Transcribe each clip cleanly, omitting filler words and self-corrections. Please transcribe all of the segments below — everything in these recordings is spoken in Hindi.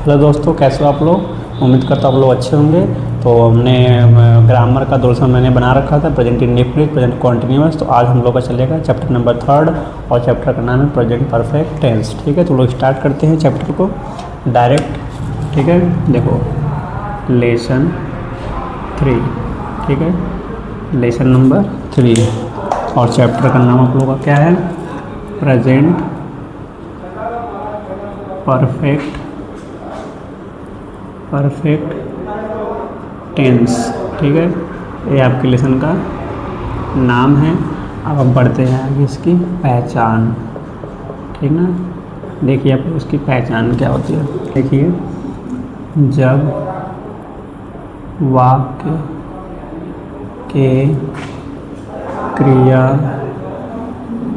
हेलो दोस्तों, कैसे हो आप लोग। उम्मीद करता हूँ आप लोग अच्छे होंगे। तो हमने ग्रामर का दो मैंने बना रखा था, प्रेजेंट इंडेफिनिट, प्रेजेंट कॉन्टिन्यूअस। तो आज हम लोग का चलेगा चैप्टर नंबर 3 और चैप्टर का नाम है प्रेजेंट परफेक्ट टेंस। ठीक है, तो लोग स्टार्ट करते हैं चैप्टर को डायरेक्ट। ठीक है, देखो लेसन 3। ठीक है, लेसन नंबर 3 और चैप्टर का नाम आप लोगों का क्या है, प्रेजेंट परफेक्ट टेंस। ठीक है, ये आपके लेसन का नाम है। अब हम पढ़ते हैं आगे इसकी पहचान। ठीक ना, देखिए आप उसकी पहचान क्या होती है। देखिए, जब वाक्य के क्रिया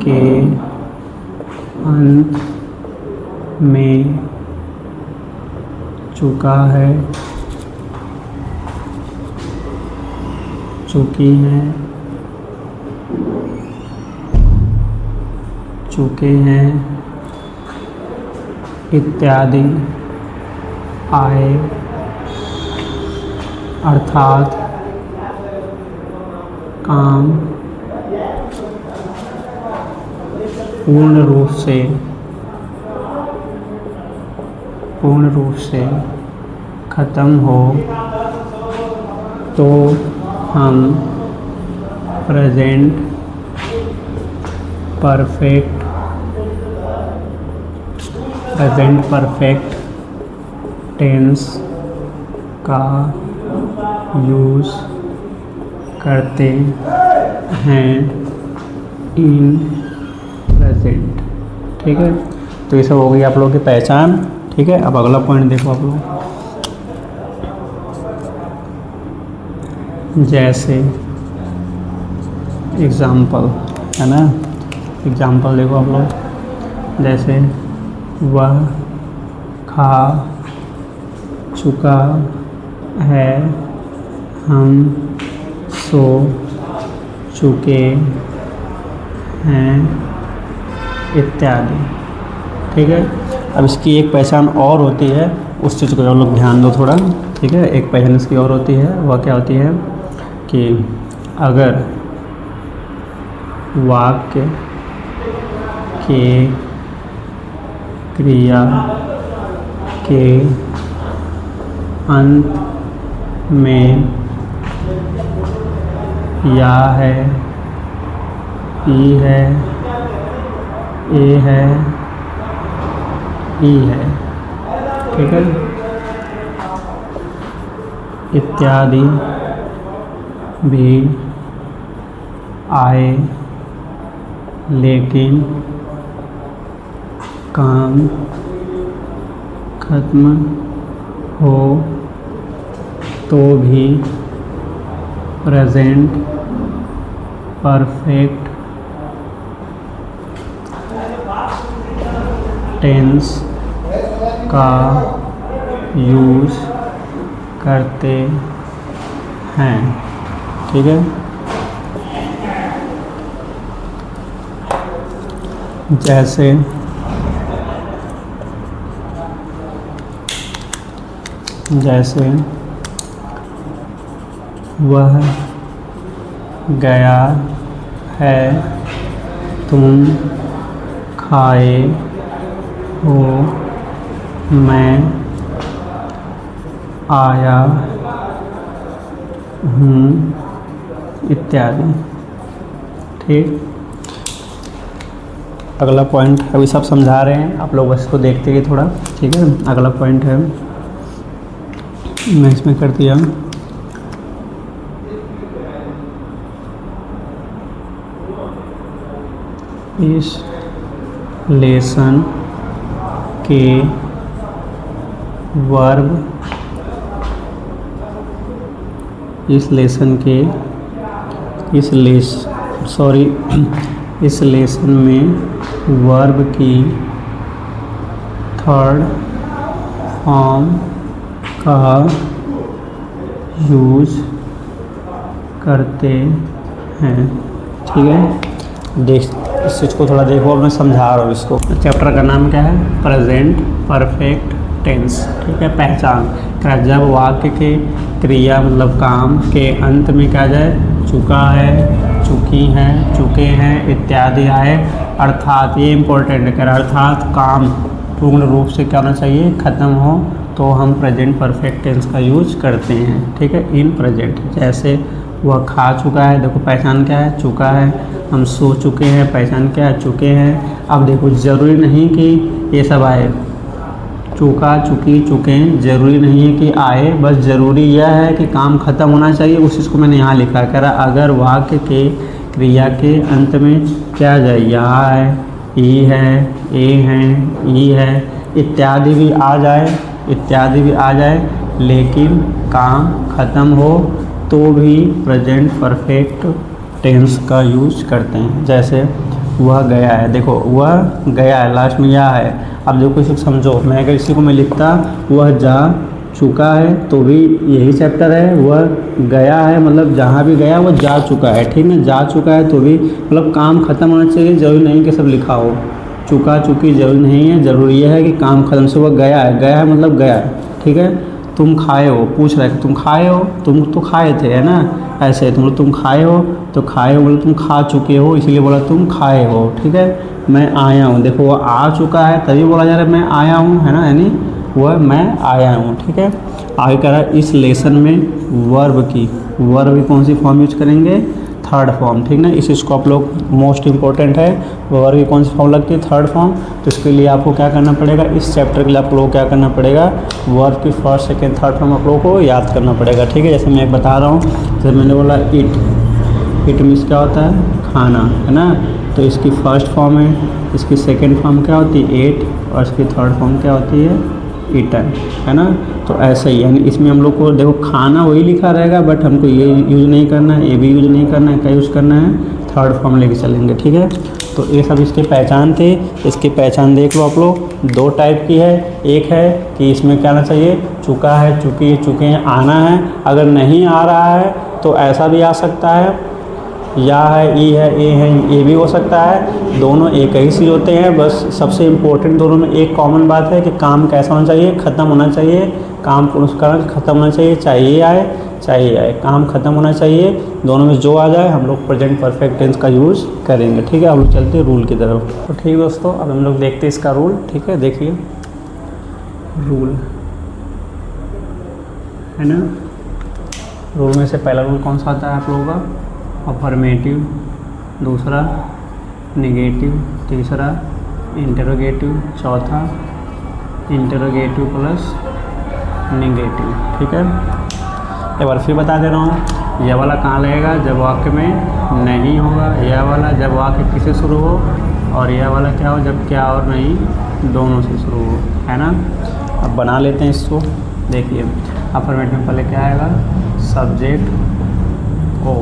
के अंत में चुका है, चुकी हैं, चुके हैं इत्यादि आए, अर्थात काम पूर्ण रूप से ख़त्म हो तो हम प्रेजेंट परफेक्ट टेंस का यूज़ करते हैं इन प्रेजेंट। ठीक है, तो ये सब हो गई आप लोगों की पहचान। ठीक है, अब अगला पॉइंट देखो आप लोग। जैसे एग्ज़ाम्पल है ना, एग्ज़ाम्पल देखो आप लोग। जैसे वह खा चुका है, हम सो चुके हैं इत्यादि। ठीक है, अब इसकी एक पहचान और होती है, उस चीज़ को आप लोग ध्यान दो थोड़ा। ठीक है, एक पहचान इसकी और होती है, वह क्या होती है कि अगर वाक्य के क्रिया के अंत में या है, ई है, ए है, ई है, ठीक है, इत्यादि भी आए, लेकिन काम खत्म हो तो भी प्रेजेंट परफेक्ट टेंस का यूज़ करते हैं। ठीक है, जैसे वह गया है, तुम खाए हो, मैं आया हूँ इत्यादि। ठीक, अगला पॉइंट अभी सब समझा रहे हैं, आप लोग बस इसको देखते रहिए थोड़ा। ठीक है, अगला पॉइंट है, मैं इसमें कर दिया इस लेसन के वर्ब, इस लेसन में वर्ब की थर्ड फॉर्म का यूज़ करते हैं। ठीक है, देख इस चीज़ को थोड़ा देखो, अब मैं समझा रहा हूँ इसको। चैप्टर का नाम क्या है, प्रेजेंट परफेक्ट टेंस, ठीक है। पहचान क्या, जब वाक्य के क्रिया मतलब काम के अंत में क्या जाए, चुका है, चुकी हैं, चुके हैं इत्यादि आए, अर्थात ये इम्पोर्टेंट है, अर्थात काम पूर्ण रूप से क्या होना चाहिए, ख़त्म हो, तो हम प्रेजेंट परफेक्ट टेंस का यूज करते हैं, ठीक है, इन प्रेजेंट। जैसे वह खा चुका है, देखो पहचान क्या है, चुका है। हम सो चुके हैं, पहचान क्या है, चुके हैं। अब देखो ज़रूरी नहीं कि ये सब आए, चुका, चुकी, चुके, ज़रूरी नहीं है कि आए, बस ज़रूरी यह है कि काम ख़त्म होना चाहिए। उस चीज़ को मैंने यहाँ लिखा है, कह रहा अगर वाक्य के क्रिया के अंत में क्या जाए, या है, ई है, ए है, ई है इत्यादि भी आ जाए, इत्यादि भी आ जाए, लेकिन काम ख़त्म हो तो भी प्रेजेंट परफेक्ट टेंस का यूज करते हैं। जैसे वह गया है, देखो वह गया है, लास्ट में या है। अब देखो इसे समझो, मैं अगर इसी को मैं लिखता वह जा चुका है तो भी यही चैप्टर है, वह गया है मतलब जहाँ भी गया वह जा चुका है, ठीक है। जा चुका है तो भी मतलब काम ख़त्म होना चाहिए, ज़रूरी नहीं कि सब लिखा हो। चुका चुकी जरूरी नहीं है, ज़रूरी यह है कि काम ख़त्म से वह गया है, गया है मतलब गया है, ठीक है। तुम खाए हो, पूछ रहा है कि तुम खाए हो, तुम तो खाए थे, है ना, ऐसे तुम खाए हो, तो खाए हो मतलब तुम खा चुके हो, इसीलिए बोला तुम खाए हो, ठीक है। मैं आया हूँ, देखो वह आ चुका है तभी बोला जा रहा है मैं आया हूँ, है ना, यानी वह मैं आया हूँ, ठीक है। आगे कह रहा है इस लेसन में वर्ब की कौन सी फॉर्म यूज करेंगे, थर्ड फॉर्म, ठीक ना। इस चीज़ को आप लोग मोस्ट इंपॉर्टेंट है, वर्ब की कौन सी फॉर्म लगती है, थर्ड फॉर्म। तो इसके लिए आपको क्या करना पड़ेगा, इस चैप्टर के लिए आप लोगों को क्या करना पड़ेगा, वर्ब की फर्स्ट सेकेंड थर्ड फॉर्म आप लोगों को याद करना पड़ेगा, ठीक है। जैसे मैं एक बता रहा हूँ, जैसे मैंने बोला इट मीन्स क्या होता है, खाना, है ना, तो इसकी फर्स्ट फॉर्म है, इसकी सेकेंड फॉर्म क्या होती है, एट, और इसकी थर्ड फॉर्म क्या होती है, ईटन, है ना। तो ऐसे ही यानी इसमें हम लोग को देखो खाना वही लिखा रहेगा, बट हमको ये यूज़ नहीं करना है, ये भी यूज़ नहीं करना है, क्या यूज़ करना है, थर्ड फॉर्म लेके चलेंगे, ठीक है। तो ये सब इसके पहचान थे, इसकी पहचान देख लो आप लोग। दो टाइप की है, एक है कि इसमें क्या आना चाहिए, चुका है, चुकी है, चुके हैं आना है। अगर नहीं आ रहा है तो ऐसा भी आ सकता है, या है, ई है, ए है, ये भी हो सकता है। दोनों एक ही चीज़ होते हैं, बस सबसे इम्पोर्टेंट दोनों में एक कॉमन बात है कि काम कैसा होना चाहिए, ख़त्म होना चाहिए, काम पुरस्कार ख़त्म होना चाहिए, चाहिए आए, काम ख़त्म होना चाहिए। दोनों में जो आ जाए हम लोग प्रेजेंट परफेक्ट टेंस का यूज़ करेंगे, ठीक है। हम लोग चलते हैं रूल की तरफ। तो ठीक है दोस्तों, अब हम लोग देखते हैं इसका रूल, ठीक है। देखिए रूल है ना, रूल में से पहला रूल कौन सा आता है आप लोगों का, अफर्मेटिव, दूसरा नेगेटिव, तीसरा इंटरोगेटिव, चौथा इंटरोगेटिव प्लस नेगेटिव, ठीक है। एक बार फिर बता दे रहा हूँ, यह वाला कहाँ लगेगा, जब वाक्य में नहीं होगा, यह वाला जब वाक्य किससे शुरू हो, और यह वाला क्या हो, जब क्या और नहीं दोनों से शुरू हो, है ना। अब बना लेते हैं इसको, देखिए अफर्मेटिव में पहले क्या आएगा, सब्जेक्ट ओ,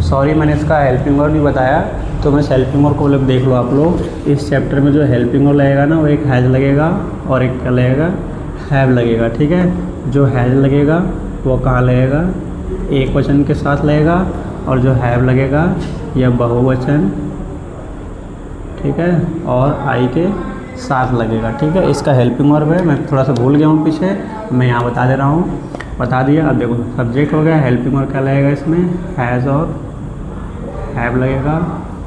सॉरी मैंने इसका हेल्पिंग वर्ब भी बताया, तो मैं हेल्पिंग वर्ब को मतलब देख लो आप लोग। इस चैप्टर में जो हेल्पिंग वर्ब लगेगा ना, वो एक हैज़ लगेगा और एक क्या लगेगा, हैव लगेगा, ठीक है। जो हैज़ लगेगा वो कहाँ लगेगा, एक वचन के साथ लगेगा, और जो हैव लगेगा यह बहुवचन, ठीक है, और आई के साथ लगेगा, ठीक है। इसका हेल्पिंग वर्ब है, मैं थोड़ा सा भूल गया हूँ पीछे, मैं यहाँ बता दे रहा हूँ, बता दिया। अब देखो सब्जेक्ट हो गया, हेल्पिंग वर्ब क्या लगेगा इसमें, हैज़ और हैव लगेगा,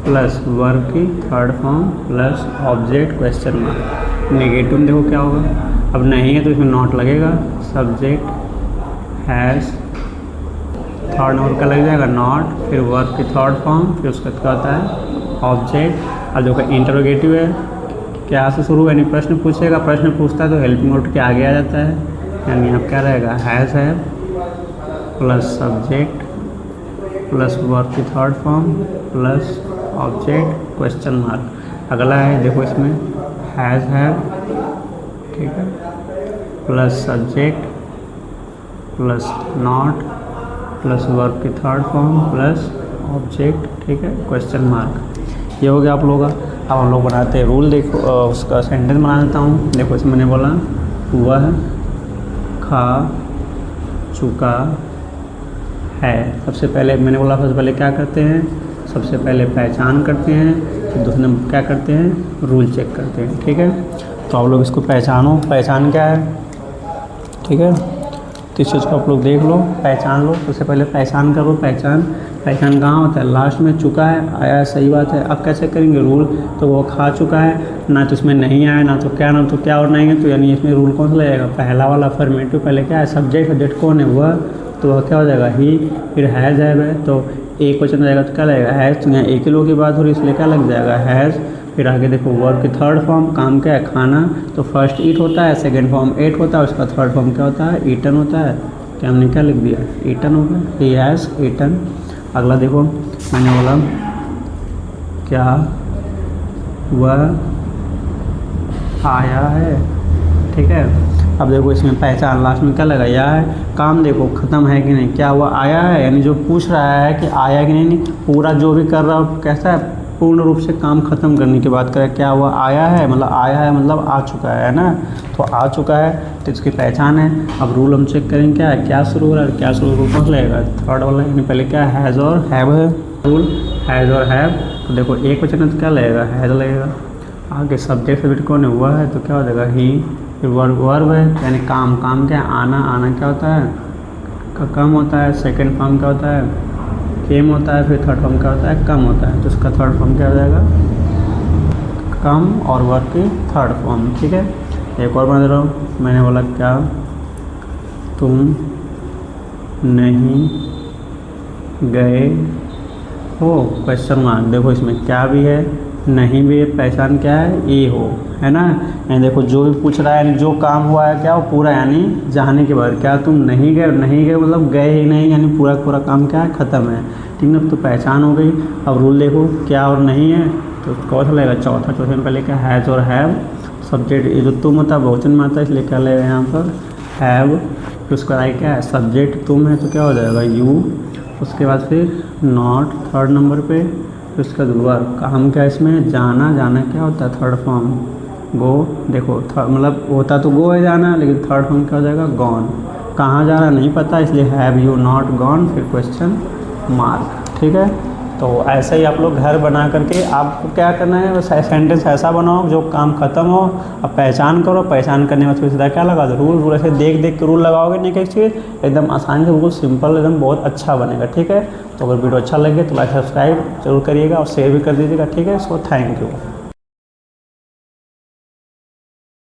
प्लस वर्ब की third form plus object question mark. Negative में देखो क्या होगा, अब नहीं है तो इसमें नॉट लगेगा, सब्जेक्ट हैज़, थर्ड नंबर का लग जाएगा नॉट, फिर वर्ब की थर्ड फॉर्म, फिर उसका क्या होता है ऑब्जेक्ट। अब देखो इंटरोगेटिव है, क्या से शुरू यानी प्रश्न पूछेगा, प्रश्न पूछता है तो हेल्पिंग वर्ब के आगे आ जाता है, यानी अब क्या रहेगा, हैज़ है प्लस सब्जेक्ट प्लस वर्ब की third form plus object question mark. अगला है देखो इसमें हैज़ है, ठीक है, plus subject plus not plus verb की थर्ड फॉर्म प्लस ऑब्जेक्ट, ठीक है, क्वेश्चन मार्क। ये हो गया आप लोगों का। अब हम लोग बनाते हैं रूल, देखो उसका सेंटेंस बना देता हूँ। देखो इसमें मैंने बोला वह खा चुका है। सबसे पहले मैंने बोला सबसे पहले क्या करते हैं, सबसे पहले पहचान करते हैं, फिर दूसरे नंबर क्या करते हैं, रूल चेक करते हैं। ठीक है, तो आप लोग इसको पहचानो, पहचान क्या है। ठीक है, तो इस चीज़ को आप लोग देख लो, पहचान लो। उससे पहले पहचान करो, पहचान कहाँ होता है, लास्ट में चुका है, आया है, सही बात है। अब क्या चेक करेंगे, रूल, तो वो खा चुका है, ना तो इसमें नहीं आया, ना तो क्या और नहीं है, तो यानी इसमें रूल कौन सा लगेगा, पहला वाला अफर्मेटिव। पहले क्या है, सब्जेक्ट कौन है, वह, तो वह क्या हो जाएगा, ही। फिर हैज़ है, तो एक क्वेश्चन हो जाएगा तो क्या लगेगा, हैज़। तो यहाँ एक ही लोगों की बात हो रही है इसलिए क्या लग जाएगा, हैज़। फिर आगे देखो, वर्ब की थर्ड फॉर्म, काम क्या है, खाना, तो फर्स्ट ईट होता है, सेकंड फॉर्म एट होता है, उसका थर्ड फॉर्म क्या होता है, ईटन होता है। क्या हमने क्या लिख दिया, ईटन हो गया, ही हैज़ ईटन। अगला देखो, मैंने बोला क्या वह आया है। ठीक है, अब देखो इसमें पहचान, लास्ट में क्या लगा, या है। काम देखो ख़त्म है कि नहीं, क्या हुआ, आया है, यानी जो पूछ रहा है कि आया कि नहीं, पूरा जो भी कर रहा हो कैसा है, पूर्ण रूप से काम ख़त्म करने की बात करें, क्या हुआ, आया है, मतलब आया है मतलब आ चुका है ना, तो आ चुका है, तो इसकी पहचान है। अब रूल हम चेक करेंगे, क्या है, क्या शुरू हो रहा है, क्या शुरू रूल कौन लगेगा, थर्ड वाला, यानी पहले क्या है, हैज़ और हैव है, रूल हैज़ और हैव। तो देखो एक क्वेश्चन है तो क्या लगेगा, हैज़ लगेगा। आगे सब्जेक्ट कौन है, वह है, तो क्या हो जाएगा, ही। फिर वर्ब है, यानी काम क्या है, आना क्या होता है, कम होता है। सेकंड फॉर्म क्या होता है, केम होता है। फिर थर्ड फॉर्म क्या होता है, कम होता है, तो उसका थर्ड फॉर्म क्या हो जाएगा, कम, और वर्ब की थर्ड फॉर्म। ठीक है, एक और बना दे रहा हूँ, मैंने बोला क्या तुम नहीं गए हो, क्वेश्चन मार्क। देखो इसमें क्या भी है, नहीं भी है, पहचान क्या है, ए हो, है ना। यानी देखो जो भी पूछ रहा है, यानी जो काम हुआ है क्या, वो पूरा, यानी जाने के बाद, क्या तुम नहीं गए मतलब गए ही नहीं, यानी पूरा काम क्या है, ख़त्म है। ठीक ना, तो पहचान हो गई। अब रूल देखो, क्या और नहीं है, तो कौन सा लगेगा, चौथे में पहले क्या, हैज़ और हैव। सब्जेक्ट, ये जो तुम होता है बहुवचन में आता है, इसलिए क्या लगेगा यहाँ पर, हैव। फिर उसका आगे क्या है, सब्जेक्ट तुम है, तो क्या हो जाएगा, यू। उसके बाद फिर नॉट थर्ड नंबर पे। फिर उसका वर्ब, काम क्या है इसमें, जाना क्या होता है, थर्ड फॉर्म, गो। देखो मतलब होता तो गो है जाना, लेकिन थर्ड फॉर्म क्या हो जाएगा, गॉन। कहाँ जा रहा नहीं पता, इसलिए हैव यू नॉट गॉन, फिर क्वेश्चन मार्क। ठीक है, तो ऐसे ही आप लोग घर बना करके आपको क्या करना है, बस सेंटेंस ऐसा बनाओ जो काम ख़त्म हो। अब पहचान करो, पहचान करने में सीधा क्या लगा दो, रूल ऐसे देख के रूल लगाओगे, नहीं एक चीज़ एकदम आसानी से, बिल्कुल सिंपल, एकदम बहुत अच्छा बनेगा। ठीक है, तो अगर वीडियो अच्छा लगे तो लाइक सब्सक्राइब जरूर करिएगा और शेयर भी कर दीजिएगा। ठीक है, सो थैंक यू।